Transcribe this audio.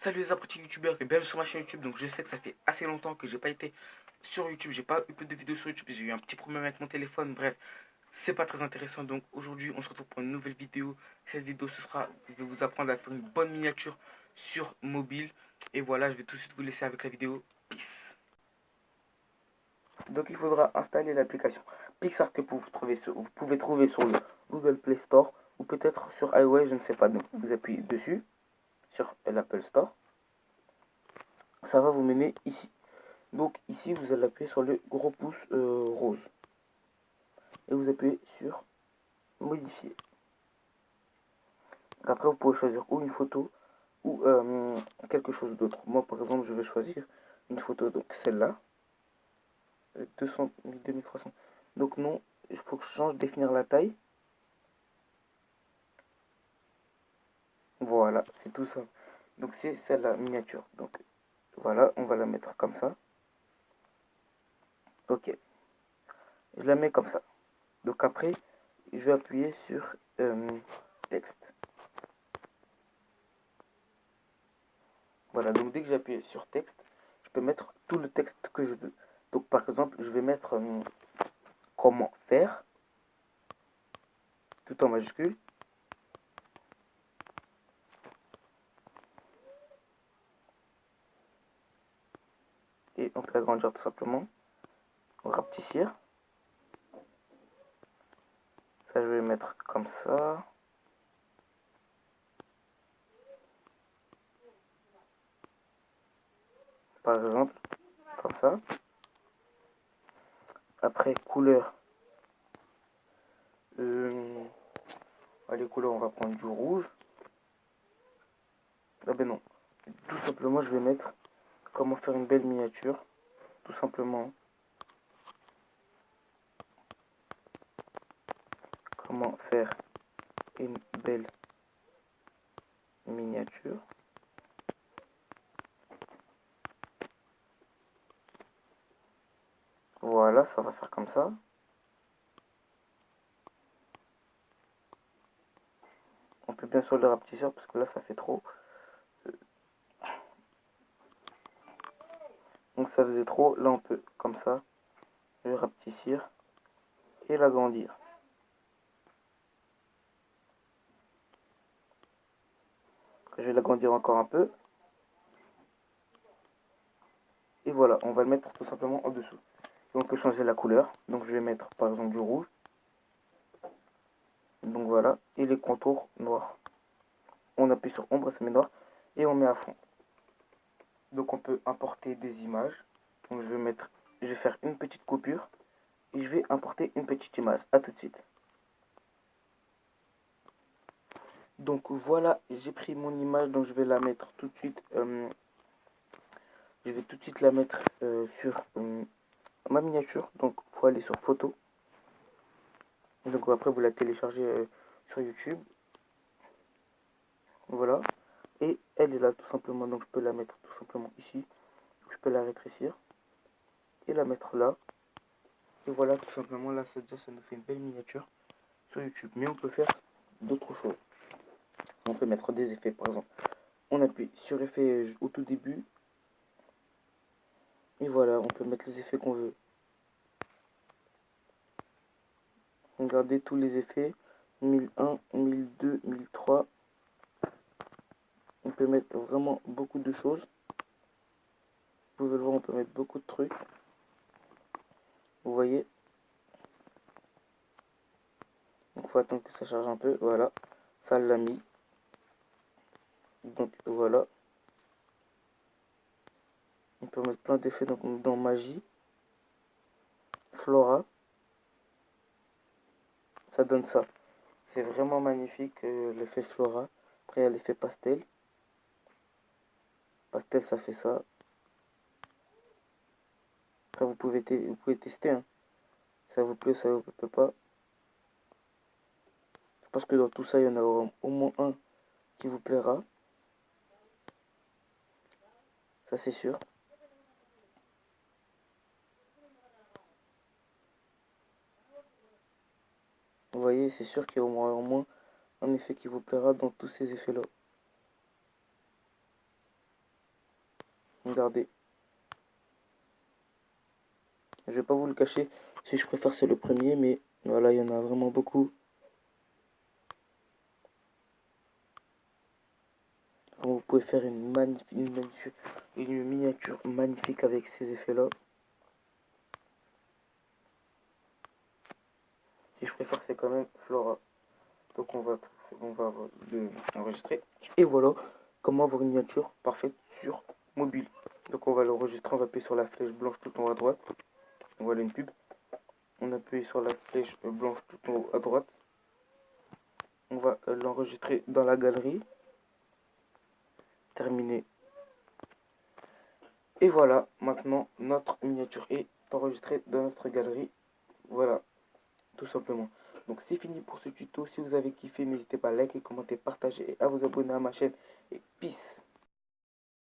Salut les apprentis youtubeurs et bienvenue sur ma chaîne YouTube. Donc je sais que ça fait assez longtemps que j'ai pas été sur YouTube, j'ai pas eu plus de vidéos sur YouTube, j'ai eu un petit problème avec mon téléphone, bref, c'est pas très intéressant. Donc aujourd'hui on se retrouve pour une nouvelle vidéo. Cette vidéo ce sera, je vais vous apprendre à faire une bonne miniature sur mobile. Et voilà, je vais tout de suite vous laisser avec la vidéo. Peace. Donc il faudra installer l'application PicsArt que vous pouvez trouver sur le Google Play Store ou peut-être sur iOS, je ne sais pas. Donc vous appuyez dessus sur l'Apple Store. Ça va vous mener ici. Donc ici, vous allez appuyer sur le gros pouce rose. Et vous appuyez sur modifier. Après, vous pouvez choisir ou une photo ou quelque chose d'autre. Moi, par exemple, je vais choisir une photo, donc celle-là. 200, 2300. Donc non, il faut que je change, définir la taille. Voilà, c'est tout ça. Donc c'est celle-là, miniature. Donc voilà, on va la mettre comme ça. Ok, je la mets comme ça. Donc après, je vais appuyer sur texte. Voilà, donc dès que j'appuie sur texte, je peux mettre tout le texte que je veux. Donc par exemple, je vais mettre comment faire, tout en majuscule. Et on peut agrandir tout simplement, rapetissir. Ça, je vais mettre comme ça. Par exemple, comme ça. Après, couleur. Les couleurs, on va prendre du rouge. Ah ben non. Tout simplement, je vais mettre comment faire une belle miniature. Tout simplement. Comment faire une belle miniature. Voilà, ça va faire comme ça. On peut bien sûr le rapetisseur parce que là, ça fait trop. Donc ça faisait trop. Là, on peut, comme ça, le rapetissir et l'agrandir. Je vais l'agrandir encore un peu. Et voilà, on va le mettre tout simplement en dessous. Et on peut changer la couleur. Donc je vais mettre par exemple du rouge. Donc voilà. Et les contours noirs. On appuie sur ombre, ça met noir. Et on met à fond. Donc on peut importer des images. Donc je vais faire une petite coupure. Et je vais importer une petite image. A tout de suite. Donc voilà, j'ai pris mon image. Donc je vais la mettre tout de suite. Je vais tout de suite la mettre sur ma miniature. Donc il faut aller sur photo. Donc après vous la téléchargez sur YouTube. Voilà. Et elle est là tout simplement. Donc je peux la mettre tout simplement ici. Je peux la rétrécir. Et la mettre là. Et voilà tout simplement là ça nous fait une belle miniature sur YouTube. Mais on peut faire d'autres choses. On peut mettre des effets par exemple. On appuie sur effet au tout début. Et voilà, on peut mettre les effets qu'on veut. Regardez tous les effets. 1001, 1002, 1003. On peut mettre vraiment beaucoup de choses. Vous pouvez le voir, on peut mettre beaucoup de trucs. Vous voyez. Donc il faut attendre que ça charge un peu. Voilà. Ça l'a mis. Donc voilà. On peut mettre plein d'effets dans magie. Flora. Ça donne ça. C'est vraiment magnifique l'effet Flora. Après il y a l'effet pastel. Pastel ça fait ça. Après vous pouvez tester. Hein. Ça vous plaît, ça vous plaît pas. Je pense que dans tout ça il y en a au moins un qui vous plaira. Ça c'est sûr. Vous voyez, c'est sûr qu'il y a au moins un effet qui vous plaira dans tous ces effets-là. Regardez. Je vais pas vous le cacher. Si je préfère, c'est le premier, mais voilà, il y en a vraiment beaucoup. Vous pouvez faire une miniature magnifique avec ces effets-là. Si je préfère, c'est quand même Flora. Donc on va l'enregistrer. Et voilà comment avoir une miniature parfaite sur mobile. Donc on va l'enregistrer, on va appuyer sur la flèche blanche tout en haut à droite. Voilà une pub. On appuie sur la flèche blanche tout en haut à droite. On va l'enregistrer dans la galerie. Terminé. Et voilà, maintenant notre miniature est enregistrée dans notre galerie. Voilà, tout simplement. Donc c'est fini pour ce tuto. Si vous avez kiffé, n'hésitez pas à liker, commenter, partager et à vous abonner à ma chaîne. Et peace.